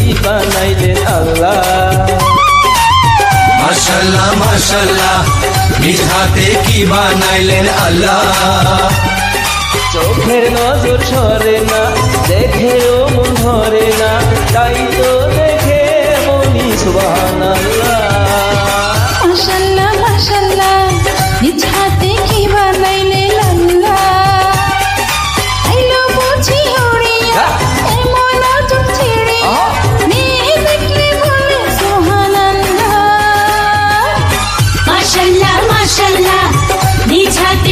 কি বানাইলেন আল্লাহ। মাশাআল্লাহ মাশাআল্লাহ নিজ হাতে কি বানাইলেন আল্লাহ। চোখের নজর সরে না, দেখেও মন ধরে না, তাই তো দেখে বলি সুবহানাল্লাহ। মাশাআল্লাহ মাশাআল্লাহ নিজ হাতে কি বানাইলেন আল্লাহ। আইলো বুঝি উড়িয়া এমন চোখ ছেড়িয়া, মেয়ে দেখলে বলে সুবহানাল্লাহ। মাশাআল্লাহ মাশাআল্লাহ নিজ হাতে